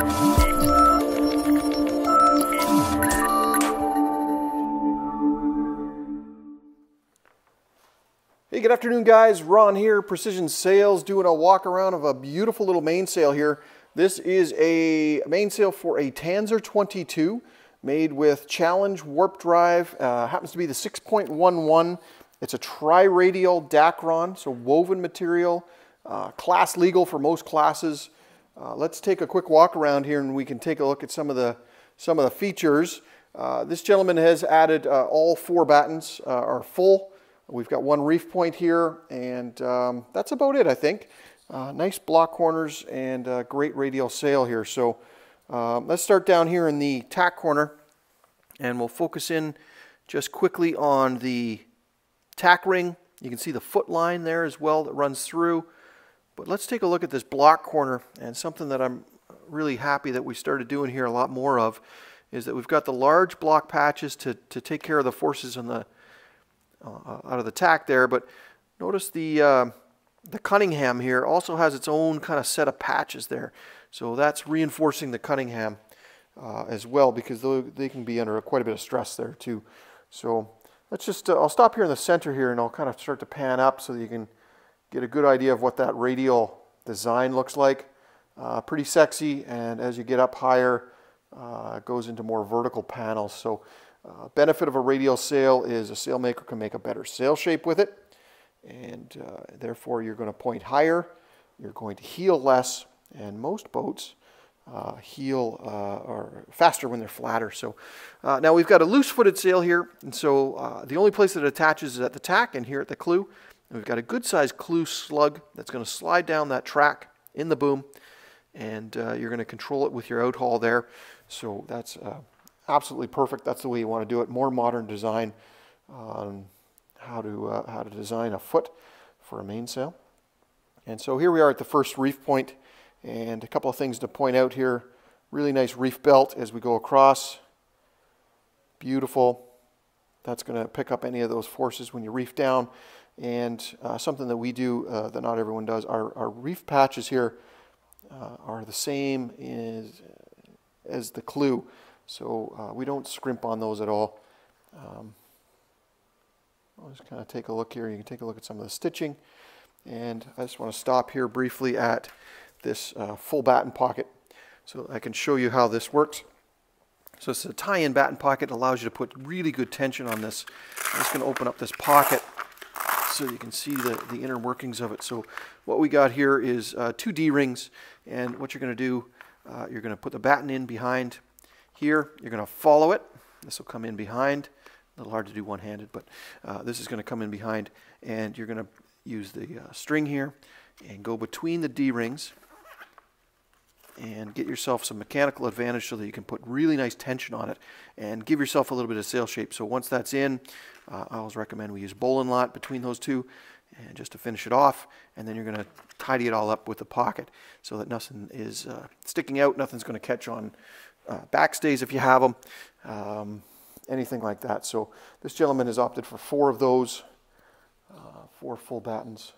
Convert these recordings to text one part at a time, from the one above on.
Hey, good afternoon guys, Ron here, Precision Sails, doing a walk around of a beautiful little mainsail here. This is a mainsail for a Tanzer 22 made with Challenge warp drive, happens to be the 6.11. It's a Tri-Radial Dacron, so woven material, class legal for most classes. Let's take a quick walk around here and we can take a look at some of the features. This gentleman has added all 4 battens are full. We've got 1 reef point here, and that's about it, I think. Nice block corners and great radial sail here. So let's start down here in the tack corner, and we'll focus in just quickly on the tack ring. You can see the foot line there as well that runs through. But let's take a look at this block corner, and something that I'm really happy that we started doing here a lot more of is that we've got the large block patches to take care of the forces on the out of the tack there, but notice the Cunningham here also has its own kind of set of patches there, so that's reinforcing the Cunningham as well, because they can be under quite a bit of stress there too. So let's just I'll stop here in the center here and I'll kind of start to pan up so that you can get a good idea of what that radial design looks like. Pretty sexy, and as you get up higher it goes into more vertical panels. So benefit of a radial sail is a sailmaker can make a better sail shape with it, and therefore you're going to point higher, you're going to heel less, and most boats heel or faster when they're flatter. So now we've got a loose-footed sail here, and so the only place that it attaches is at the tack and here at the clew. And we've got a good-sized clew slug that's going to slide down that track in the boom, and you're going to control it with your outhaul there. So that's absolutely perfect. That's the way you want to do it. More modern design on how to design a foot for a mainsail. And so here we are at the first reef point, and a couple of things to point out here. Really nice reef belt as we go across. Beautiful. That's going to pick up any of those forces when you reef down. And something that we do that not everyone does, our reef patches here are the same as the clew. So we don't scrimp on those at all. I'll just kind of take a look here. You can take a look at some of the stitching. And I just want to stop here briefly at this full batten pocket so I can show you how this works. So it's a tie-in batten pocket. It allows you to put really good tension on this. I'm just going to open up this pocket so you can see the inner workings of it. So what we got here is 2 D-rings, and what you're going to do, you're going to put the batten in behind here. You're going to follow it. This will come in behind. A little hard to do one-handed, but this is going to come in behind, and you're going to use the string here and go between the D-rings and get yourself some mechanical advantage so that you can put really nice tension on it and give yourself a little bit of sail shape. So once that's in, I always recommend we use bowline knot between those two, and just to finish it off, and then you're going to tidy it all up with the pocket so that nothing is sticking out, nothing's going to catch on backstays if you have them, anything like that. So this gentleman has opted for 4 of those, 4 full battens.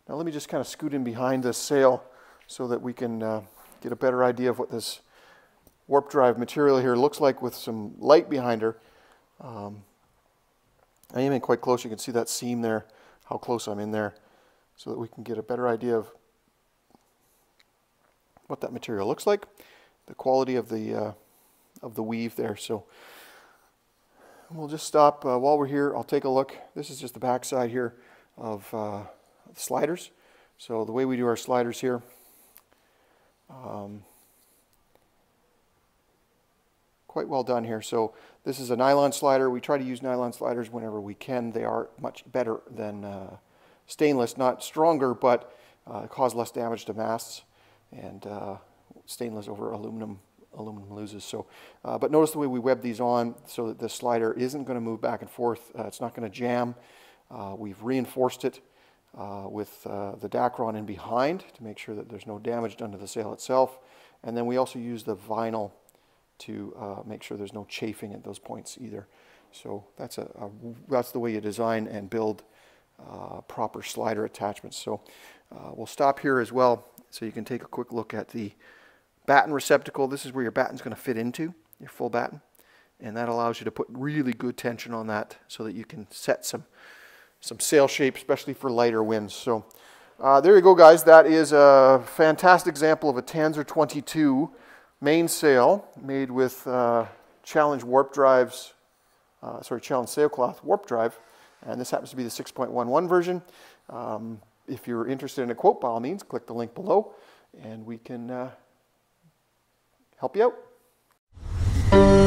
Now let me just kind of scoot in behind this sail so that we can get a better idea of what this warp drive material here looks like with some light behind her. I am in quite close. You can see that seam there, how close I'm in there, so that we can get a better idea of what that material looks like, the quality of the weave there. So we'll just stop while we're here. I'll take a look. This is just the back side here of the sliders. So the way we do our sliders here, quite well done here. So this is a nylon slider. We try to use nylon sliders whenever we can. They are much better than stainless, not stronger, but cause less damage to masts, and stainless over aluminum loses. So, but notice the way we web these on so that the slider isn't going to move back and forth. It's not going to jam. We've reinforced it with the Dacron in behind to make sure that there's no damage done to the sail itself. And then we also use the vinyl to make sure there's no chafing at those points either. So that's the way you design and build proper slider attachments. So we'll stop here as well so you can take a quick look at the batten receptacle. This is where your batten's going to fit into, your full batten. And that allows you to put really good tension on that so that you can set some sail shape, especially for lighter winds. So there you go, guys. That is a fantastic example of a Tanzer 22 mainsail made with Challenge warp drives, Challenge Sailcloth warp drive. And this happens to be the 6.11 version. If you're interested in a quote, by all means, click the link below and we can help you out.